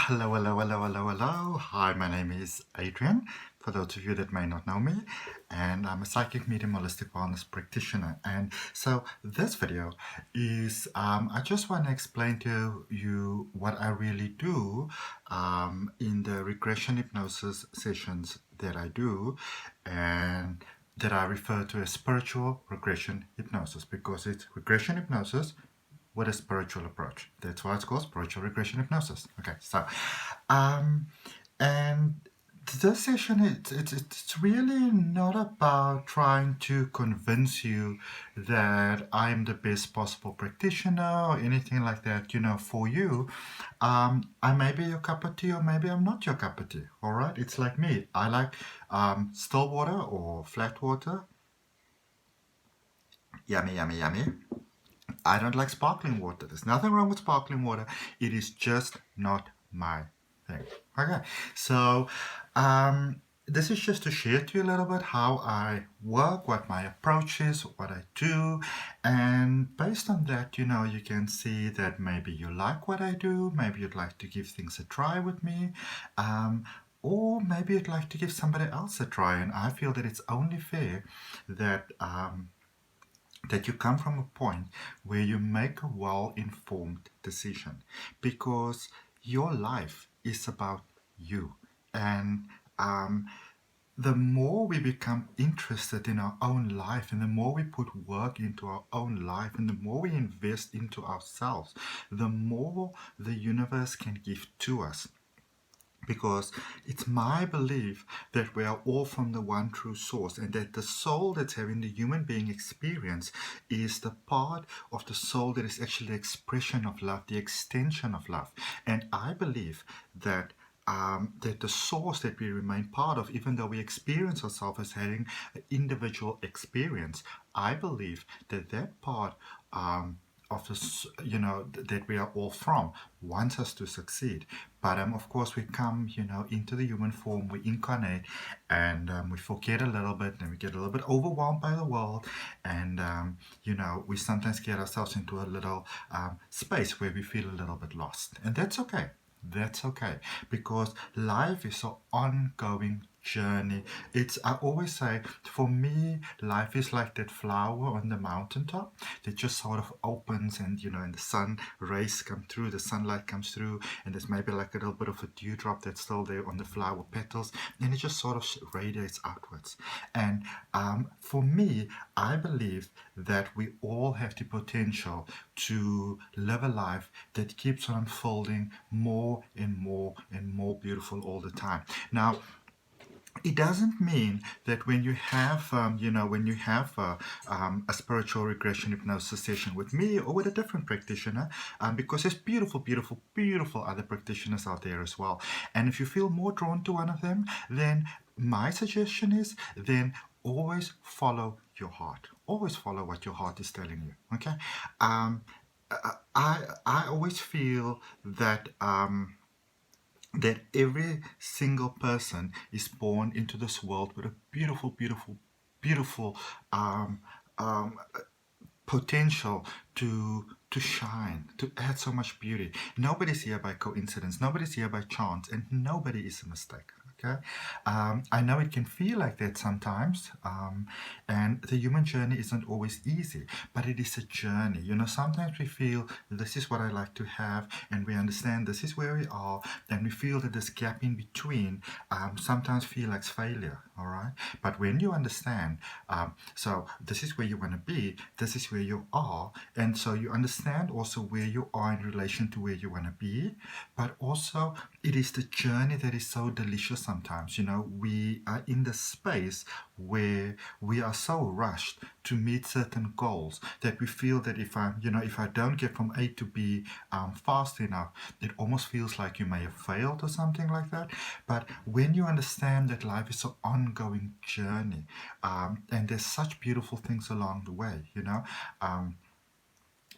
Hello, hello, hello, hello, hello. Hi, my name is Adrian, for those of you that may not know me, and I'm a psychic medium holistic wellness practitioner. And so this video is, I just want to explain to you what I really do in the regression hypnosis sessions that I do, and that I refer to as spiritual regression hypnosis, because it's regression hypnosis with a spiritual approach. That's why it's called spiritual regression hypnosis. Okay, so um, and this session, it's really not about trying to convince you that I'm the best possible practitioner or anything like that. For you, I may be your cup of tea or maybe I'm not your cup of tea. All right, it's like me. I like still water or flat water. Yummy, yummy, yummy. I don't like sparkling water. There's nothing wrong with sparkling water. It is just not my thing. Okay, so this is just to share to you a little bit how I work, what my approach is, what I do, and based on that, you can see that maybe you like what I do, maybe you'd like to give things a try with me, or maybe you'd like to give somebody else a try. And I feel that it's only fair that that you come from a point where you make a well-informed decision, because your life is about you. And the more we become interested in our own life, and the more we put work into our own life, and the more we invest into ourselves, the more the universe can give to us. Because it's my belief that we are all from the one true source, and that the soul that's having the human being experience is the part of the soul that is actually the expression of love, the extension of love. And I believe that that the source that we remain part of, even though we experience ourselves as having an individual experience, I believe that that part of this, that we are all from, wants us to succeed. But of course, we come, into the human form, we incarnate, and we forget a little bit, and we get a little bit overwhelmed by the world, and we sometimes get ourselves into a little space where we feel a little bit lost, and that's okay. That's okay, because life is an ongoing journey. I always say, for me, life is like that flower on the mountaintop that just sort of opens, and and the sun rays come through, the sunlight comes through, and there's maybe like a little bit of a dewdrop that's still there on the flower petals, and it just sort of radiates outwards. And for me, I believe that we all have the potential to live a life that keeps on unfolding more and more and more beautiful all the time. Now, it doesn't mean that when you have, a spiritual regression hypnosis session with me or with a different practitioner, because there's beautiful, beautiful, beautiful other practitioners out there as well. And if you feel more drawn to one of them, then my suggestion is then always follow your heart. Always follow what your heart is telling you. Okay. I always feel that. That every single person is born into this world with a beautiful, beautiful, beautiful potential to shine, to add so much beauty. Nobody's here by coincidence. Nobody's here by chance, and nobody is a mistake. Okay, I know it can feel like that sometimes, and the human journey isn't always easy, but it is a journey. Sometimes we feel this is what I like to have, and we understand this is where we are, and we feel that this gap in between sometimes feel like failure. All right, but when you understand, so this is where you want to be, this is where you are, and so you understand also where you are in relation to where you want to be, but also it is the journey that is so delicious sometimes. We are in the space where we are so rushed to meet certain goals that we feel that if I don't get from A to B fast enough, it almost feels like you may have failed or something like that. But when you understand that life is an ongoing journey, and there's such beautiful things along the way,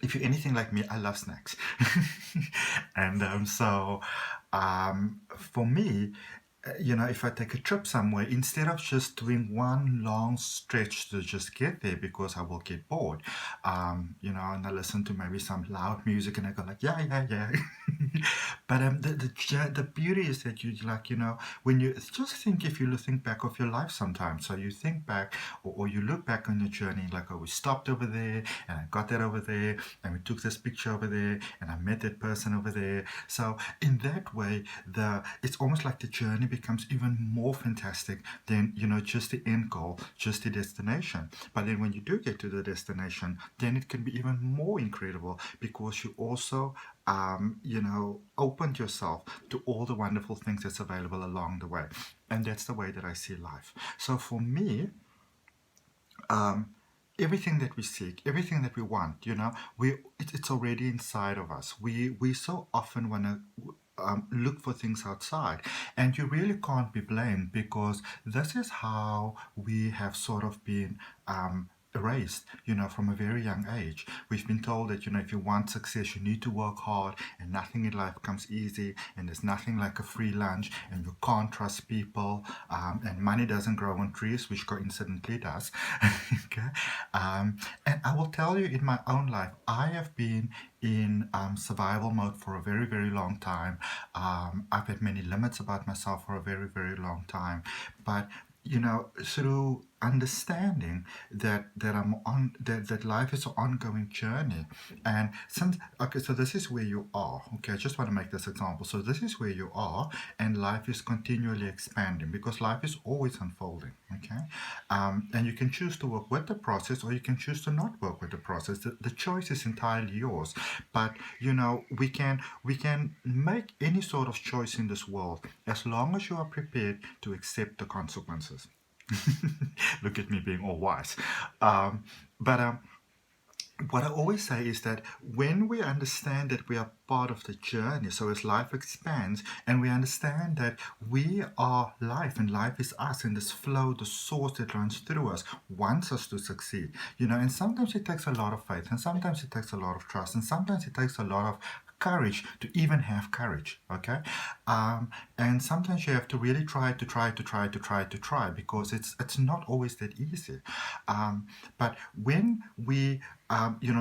if you're anything like me, I love snacks. And for me, if I take a trip somewhere, instead of just doing one long stretch to just get there, because I will get bored, and I listen to maybe some loud music and I go like, yeah, yeah, yeah. But the beauty is that you like, when you just think, if you think back of your life sometimes, so you think back, or you look back on your journey, like, oh, we stopped over there and I got that over there and we took this picture over there and I met that person over there. So in that way, it's almost like the journey becomes even more fantastic than, just the end goal, just the destination. But then when you do get to the destination, then it can be even more incredible, because you also opened yourself to all the wonderful things that's available along the way. And that's the way that I see life. So for me, everything that we seek, everything that we want, it's already inside of us. We so often want to look for things outside, and you really can't be blamed, because this is how we have sort of been erased, from a very young age. We've been told that, if you want success, you need to work hard, and nothing in life comes easy, and there's nothing like a free lunch, and you can't trust people, and money doesn't grow on trees, which coincidentally does. Okay. And I will tell you, in my own life, I have been in survival mode for a very, very long time. I've had many limits about myself for a very, very long time. But through understanding that life is an ongoing journey, and so this is where you are. Okay, I just want to make this example. So this is where you are, and life is continually expanding, because life is always unfolding. Okay, and you can choose to work with the process, or you can choose to not work with the process. The choice is entirely yours. But we can make any sort of choice in this world, as long as you are prepared to accept the consequences. Look at me being all wise. But what I always say is that when we understand that we are part of the journey, so as life expands, and we understand that we are life and life is us, and this flow, the source that runs through us, wants us to succeed. And sometimes it takes a lot of faith, and sometimes it takes a lot of trust, and sometimes it takes a lot of courage to even have courage. Okay. And sometimes you have to really try, because it's not always that easy. But when we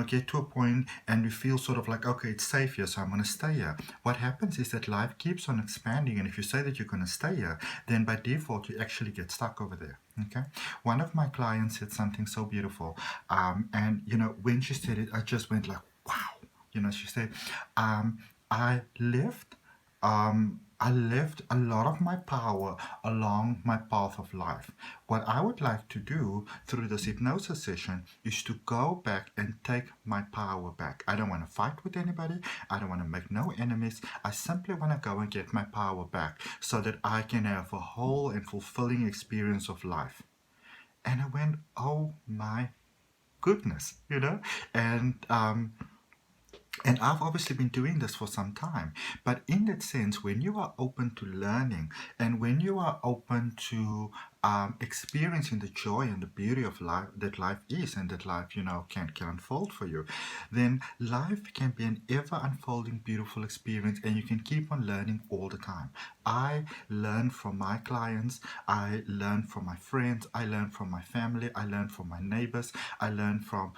get to a point and we feel sort of like, okay, it's safe here, so I'm going to stay here. What happens is that life keeps on expanding, and if you say that you're going to stay here, then by default you actually get stuck over there. Okay. One of my clients said something so beautiful, and when she said it, I just went like, wow. She said, I left a lot of my power along my path of life. What I would like to do through this hypnosis session is to go back and take my power back. I don't want to fight with anybody. I don't want to make no enemies. I simply want to go and get my power back, so that I can have a whole and fulfilling experience of life. And I went, oh my goodness, and I've obviously been doing this for some time. But in that sense, when you are open to learning, and when you are open to experiencing the joy and the beauty of life, that life is, and that life, can unfold for you, then life can be an ever unfolding, beautiful experience, and you can keep on learning all the time. I learn from my clients, I learn from my friends, I learn from my family, I learn from my neighbors, I learn from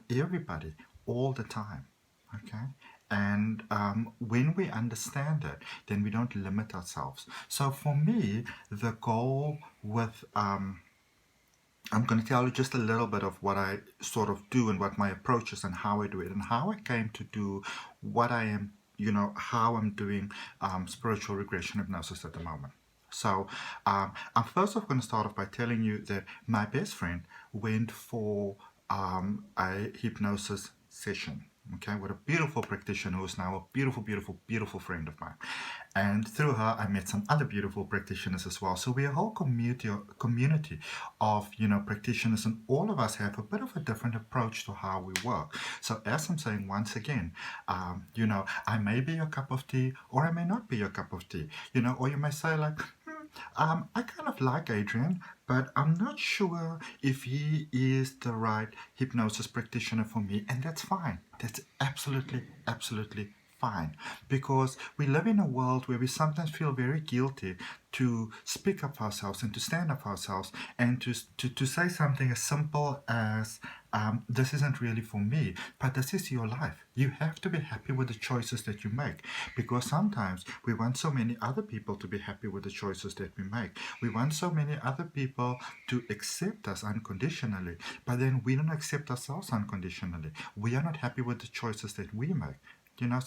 everybody all the time. Okay. And when we understand it, then we don't limit ourselves. So for me, the goal with I'm going to tell you just a little bit of what I sort of do, and what my approach is, and how I do it, and how I came to do what I am, how I'm doing spiritual regression hypnosis at the moment. So I'm first off going to start off by telling you that my best friend went for a hypnosis session, okay, with a beautiful practitioner who is now a beautiful, beautiful, beautiful friend of mine. And through her, I met some other beautiful practitioners as well. So we're a whole community of practitioners, and all of us have a bit of a different approach to how we work. So as I'm saying once again, I may be your cup of tea, or I may not be your cup of tea. Or you may say like, I kind of like Adrian, but I'm not sure if he is the right hypnosis practitioner for me, and that's fine. That's absolutely, absolutely fine, because we live in a world where we sometimes feel very guilty to speak up for ourselves and to stand up for ourselves, and to say something as simple as, this isn't really for me, but this is your life. You have to be happy with the choices that you make, because sometimes we want so many other people to be happy with the choices that we make. We want so many other people to accept us unconditionally, but then we don't accept ourselves unconditionally. We are not happy with the choices that we make.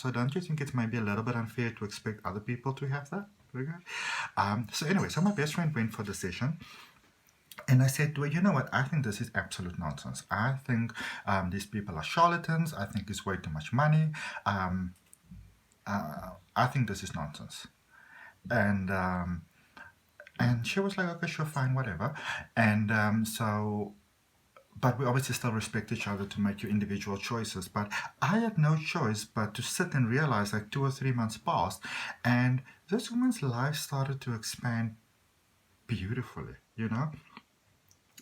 So don't you think it's maybe a little bit unfair to expect other people to have that? Okay. So anyway, so my best friend went for the session. And I said, well, you know what? I think this is absolute nonsense. I think these people are charlatans. I think it's way too much money. I think this is nonsense. And she was like, okay, sure, fine, whatever. And but we obviously still respect each other to make your individual choices. But I had no choice but to sit and realize, like 2 or 3 months passed, and this woman's life started to expand beautifully,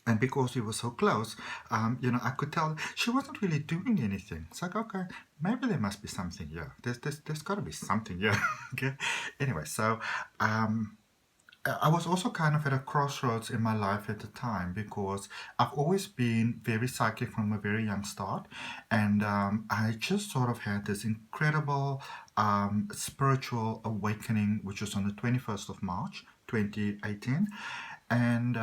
And because we were so close, I could tell she wasn't really doing anything. It's like, okay, maybe there must be something here. There's got to be something here. Okay. Anyway, so I was also kind of at a crossroads in my life at the time, because I've always been very psychic from a very young start, and I just sort of had this incredible spiritual awakening, which was on the 21st of March 2018. And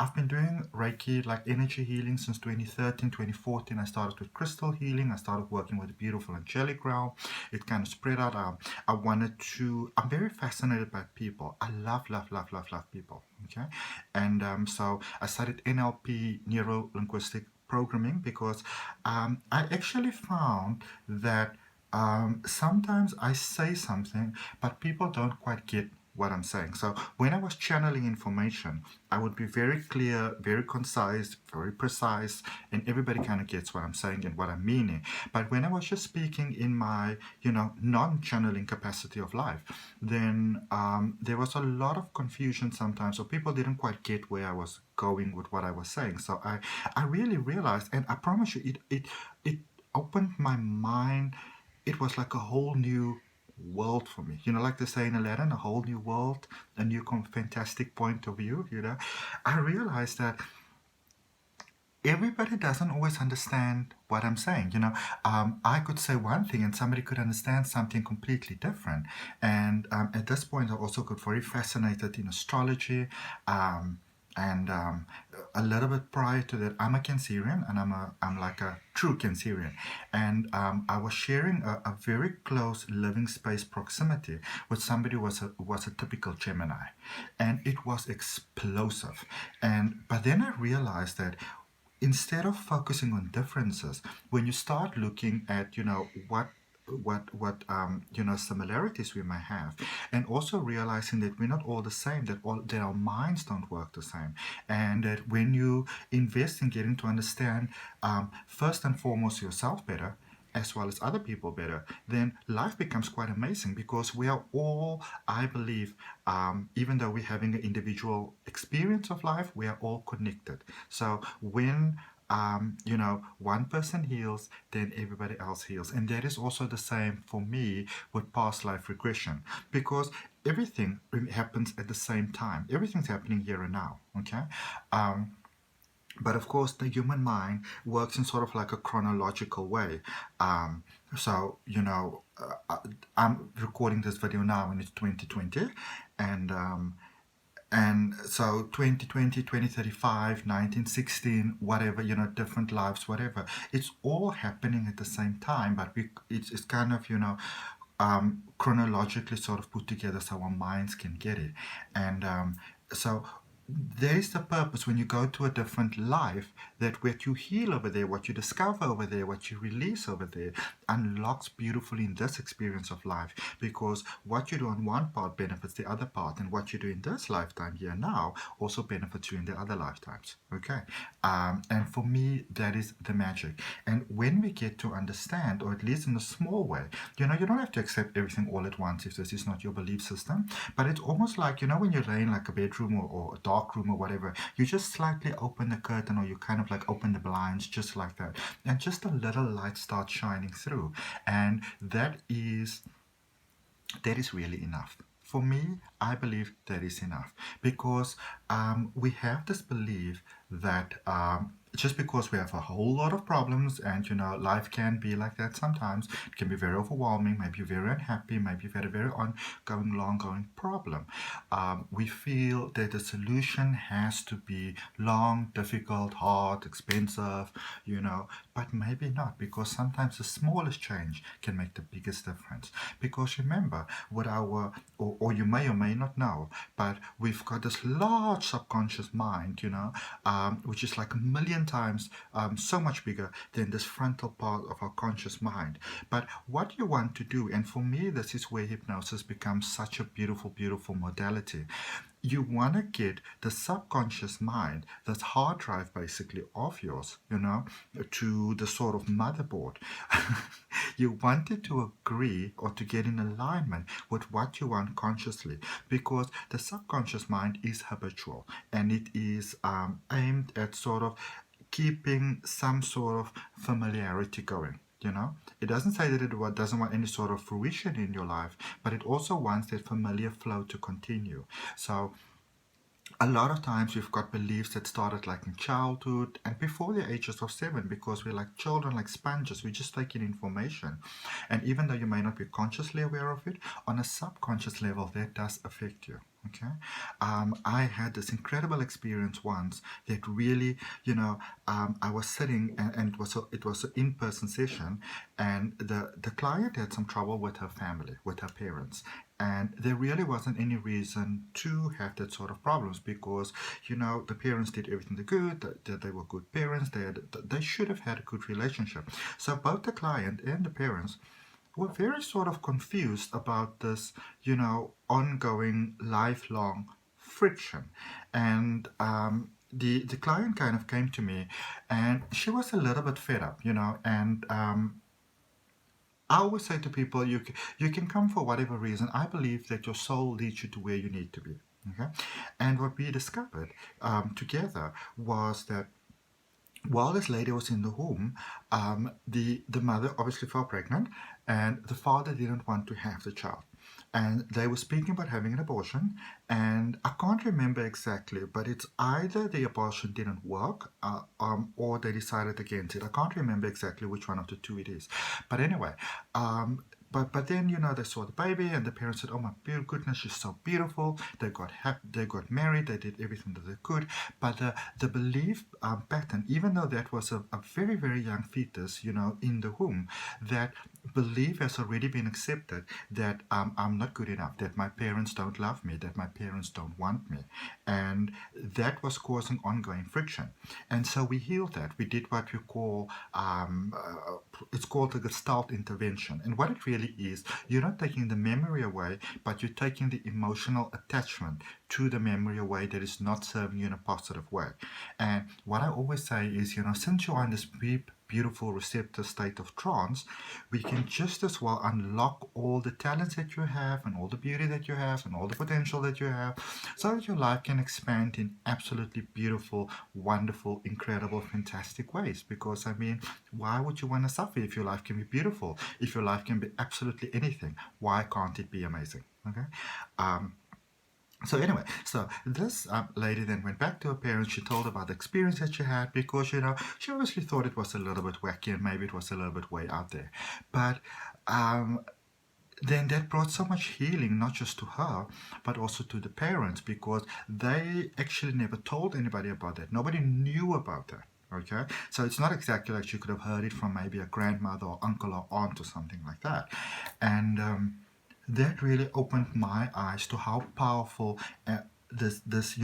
I've been doing Reiki, like energy healing, since 2013, 2014. I started with crystal healing. I started working with a beautiful angelic realm. It kind of spread out. I'm very fascinated by people. I love, love, love, love, love people. Okay. And so I studied NLP, neuro linguistic programming, because I actually found that sometimes I say something, but people don't quite get what I'm saying. So when I was channeling information, I would be very clear, very concise, very precise, and everybody kind of gets what I'm saying and what I'm meaning. But when I was just speaking in my, non-channeling capacity of life, then there was a lot of confusion sometimes, so people didn't quite get where I was going with what I was saying. So I really realized, and I promise you, it opened my mind. It was like a whole new world for me. Like they say in Aladdin, a whole new world, a new fantastic point of view. I realized that everybody doesn't always understand what I'm saying. I could say one thing and somebody could understand something completely different. And at this point, I also got very fascinated in astrology. And a little bit prior to that, I'm a Cancerian, and I'm like a true Cancerian. And I was sharing a very close living space proximity with somebody who was a typical Gemini, and it was explosive. But then I realized that instead of focusing on differences, when you start looking at what similarities we may have, and also realizing that we're not all the same, that our minds don't work the same, and that when you invest in getting to understand first and foremost yourself better, as well as other people better, then life becomes quite amazing, because we are all, I believe, even though we're having an individual experience of life, we are all connected. So when one person heals, then everybody else heals. And that is also the same for me with past life regression, because everything happens at the same time. Everything's happening here and now, okay? But of course, the human mind works in sort of like a chronological way. So, I'm recording this video now and it's 2020. And so 2020, 2035, 1916, whatever, different lives, whatever. It's all happening at the same time, but it's kind of, chronologically sort of put together so our minds can get it. And so there is the purpose when you go to a different life, that what you heal over there, what you discover over there, what you release over there, unlocks beautifully in this experience of life, because what you do on one part benefits the other part, and what you do in this lifetime here now also benefits you in the other lifetimes. Okay. And for me, that is the magic. And when we get to understand, or at least in a small way, you don't have to accept everything all at once if this is not your belief system, but it's almost like, when you're laying like a bedroom or a dark room or whatever, you just slightly open the curtain, or you kind of like open the blinds, just like that, and just a little light starts shining through. And that is that is really enough. For me, I believe that is enough because we have this belief that just because we have a whole lot of problems and life can be like that sometimes, it can be very overwhelming, maybe very unhappy, maybe you've had a very ongoing, long-going problem. We feel that the solution has to be long, difficult, hard, expensive, but maybe not, because sometimes the smallest change can make the biggest difference. Because remember, with our, or you may or may not know, but we've got this large subconscious mind, which is like a million times so much bigger than this frontal part of our conscious mind. But what you want to do, and for me, this is where hypnosis becomes such a beautiful, beautiful modality. You want to get the subconscious mind, that hard drive basically of yours, to the sort of motherboard. You want it to agree or to get in alignment with what you want consciously, because the subconscious mind is habitual and it is aimed at sort of keeping some sort of familiarity going. It doesn't say that it doesn't want any sort of fruition in your life, but it also wants that familiar flow to continue. So a lot of times we've got beliefs that started like in childhood and before the ages of 7, because we're like children, like sponges. We just take in information, and even though you may not be consciously aware of it, on a subconscious level that does affect you. Okay, I had this incredible experience once that really, I was sitting and it was an in-person session, and the client had some trouble with her family, with her parents, and there really wasn't any reason to have that sort of problems because, the parents did everything they could, that they were good parents, they should have had a good relationship. So both the client and the parents were very sort of confused about this, ongoing, lifelong friction. And the client kind of came to me, and she was a little bit fed up, and I always say to people, you can come for whatever reason. I believe that your soul leads you to where you need to be. Okay, and what we discovered together was that while this lady was in the home, the mother obviously fell pregnant, and the father didn't want to have the child. And they were speaking about having an abortion, and I can't remember exactly, but it's either the abortion didn't work or they decided against it. I can't remember exactly which one of the two it is. But anyway, but then they saw the baby and the parents said, "Oh my goodness, she's so beautiful." They got married, they did everything that they could. But the belief pattern, even though that was a very, very young fetus, in the womb, that belief has already been accepted that I'm not good enough, that my parents don't love me, that my parents don't want me, and that was causing ongoing friction. And so we healed that. We did what we call it's called a Gestalt intervention. And what it really is, you're not taking the memory away, but you're taking the emotional attachment to the memory away that is not serving you in a positive way. And what I always say is, since you're in this beautiful receptive state of trance, we can just as well unlock all the talents that you have and all the beauty that you have and all the potential that you have, so that your life can expand in absolutely beautiful, wonderful, incredible, fantastic ways. Because why would you want to suffer if your life can be beautiful? If your life can be absolutely anything, why can't it be amazing? Okay. So anyway, so this lady then went back to her parents. She told about the experience that she had, because, she obviously thought it was a little bit wacky and maybe it was a little bit way out there. But then that brought so much healing, not just to her, but also to the parents, because they actually never told anybody about that. Nobody knew about that. Okay, so it's not exactly like she could have heard it from maybe a grandmother or uncle or aunt or something like that. And that really opened my eyes to how powerful this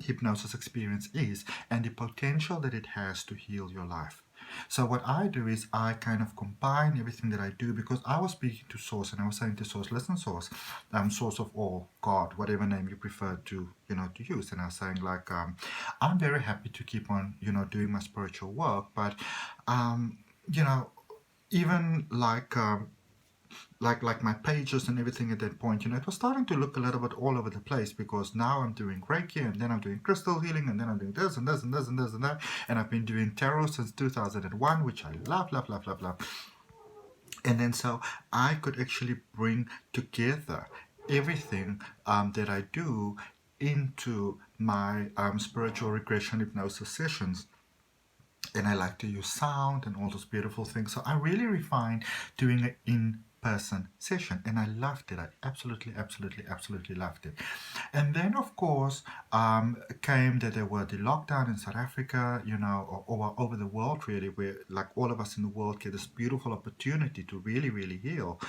hypnosis experience is, and the potential that it has to heal your life. So what I do is I kind of combine everything that I do, because I was speaking to Source and I was saying to Source, "Listen, Source, Source of all, God, whatever name you prefer to to use." And I was saying, like, I'm very happy to keep on doing my spiritual work, but even like my pages and everything at that point, it was starting to look a little bit all over the place, because now I'm doing Reiki, and then I'm doing crystal healing, and then I'm doing this and this and this and this and that, and I've been doing tarot since 2001, which I love, love, love, love, love. And then so I could actually bring together everything that I do into my spiritual regression hypnosis sessions. And I like to use sound and all those beautiful things. So I really refined doing an in-person session, and I loved it. I absolutely loved it. And then, of course, came that there were the lockdown in South Africa, or over the world, really, where like all of us in the world get this beautiful opportunity to really heal.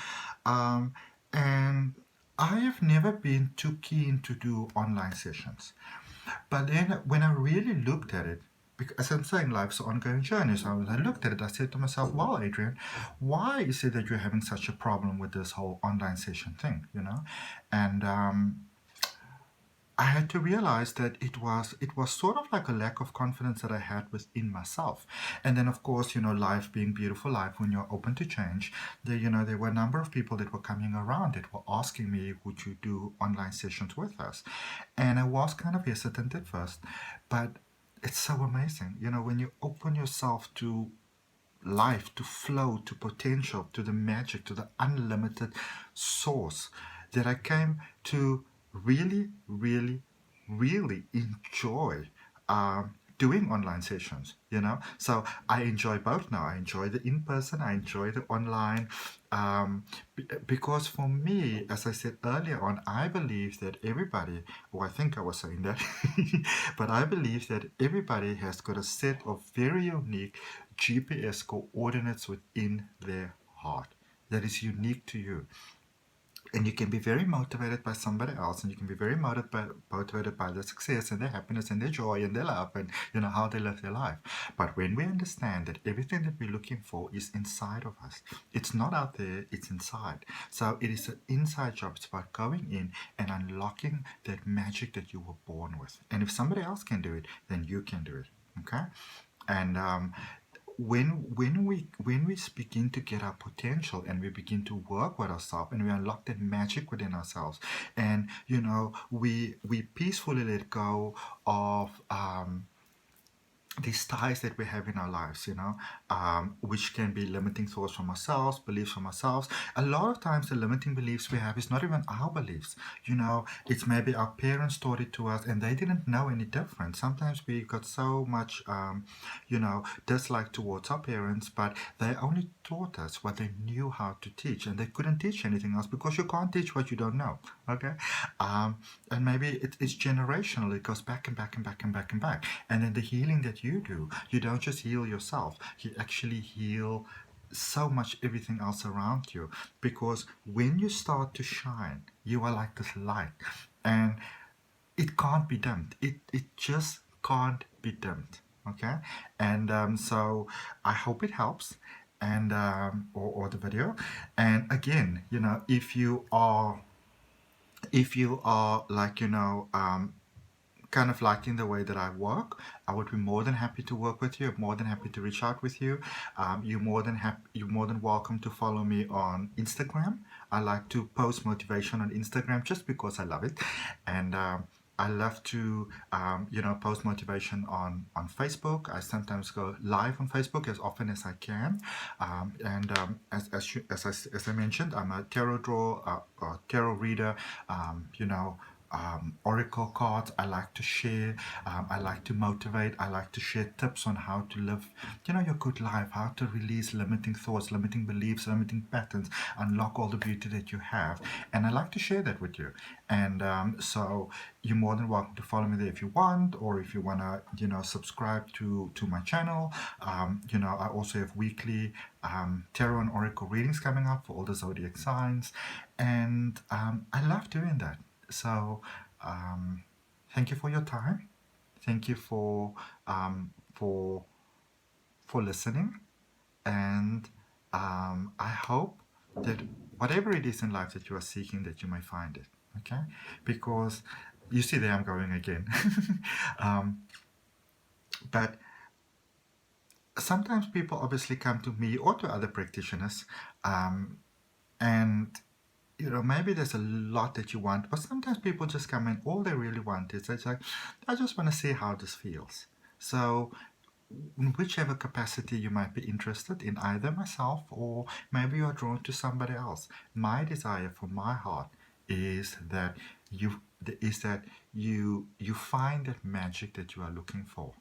Um, and I have never been too keen to do online sessions. But then when I really looked at it, because as I'm saying, life's an ongoing journey. So when I looked at it, I said to myself, "Well, Adrian, why is it that you're having such a problem with this whole online session thing?" And I had to realize that it was sort of like a lack of confidence that I had within myself. And then of course, life being beautiful life, when you're open to change, there were a number of people that were coming around that were asking me, would you do online sessions with us? And I was kind of hesitant at first, but it's so amazing, when you open yourself to life, to flow, to potential, to the magic, to the unlimited source, that I came to really enjoy doing online sessions. So I enjoy both now. I enjoy the in-person, I enjoy the online, because for me, as I said earlier on, I believe that everybody, or I think I was saying that, but I believe that everybody has got a set of very unique GPS coordinates within their heart that is unique to you. And you can be very motivated by somebody else, and you can be very motivated by their success and their happiness and their joy and their love, and how they live their life. But when we understand that everything that we're looking for is inside of us, it's not out there, it's inside. So it is an inside job. It's about going in and unlocking that magic that you were born with. And if somebody else can do it, then you can do it. Okay. And when we begin to get our potential, and we begin to work with ourselves, and we unlock that magic within ourselves, and we peacefully let go of these ties that we have in our lives, which can be limiting thoughts from ourselves, beliefs from ourselves. A lot of times, the limiting beliefs we have is not even our beliefs. It's maybe our parents taught it to us, and they didn't know any different. Sometimes we got so much, dislike towards our parents, but they only taught us what they knew how to teach, and they couldn't teach anything else, because you can't teach what you don't know. Okay, and maybe it's generational. It goes back and back and back and back and back. And then the healing that you do, you don't just heal yourself, you actually heal so much everything else around you, because when you start to shine, you are like this light, and it can't be dimmed. It just can't be dimmed. Okay. And so I hope it helps, and or the video. And again, if you are like, kind of liking the way that I work, I would be more than happy to work with you. I'm more than happy to reach out with you. You're more than welcome to follow me on Instagram. I like to post motivation on Instagram just because I love it, and I love to post motivation on Facebook. I sometimes go live on Facebook as often as I can, and as I mentioned, I'm a tarot reader. Oracle cards. I like to share. I like to motivate. I like to share tips on how to live, your good life, how to release limiting thoughts, limiting beliefs, limiting patterns, unlock all the beauty that you have. And I like to share that with you. And so you're more than welcome to follow me there if you want, or if you want to, subscribe to my channel. I also have weekly tarot and oracle readings coming up for all the zodiac signs. And I love doing that. So, thank you for your time. Thank you for listening, and I hope that whatever it is in life that you are seeking, that you may find it. Okay, because you see, there I'm going again. But sometimes people obviously come to me or to other practitioners, and maybe there's a lot that you want, but sometimes people just come in, all they really want is, it's like, I just want to see how this feels. So in whichever capacity you might be interested in, either myself or maybe you are drawn to somebody else. My desire for my heart is that you find that magic that you are looking for.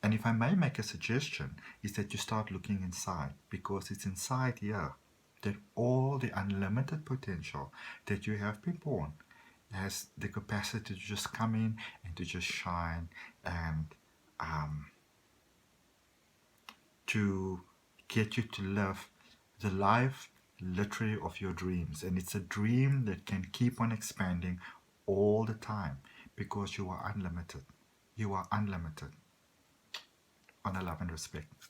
And if I may make a suggestion, is that you start looking inside, because it's inside here that all the unlimited potential that you have been born has the capacity to just come in and to just shine and to get you to live the life literally of your dreams. And it's a dream that can keep on expanding all the time because you are unlimited. You are unlimited. On a love and respect.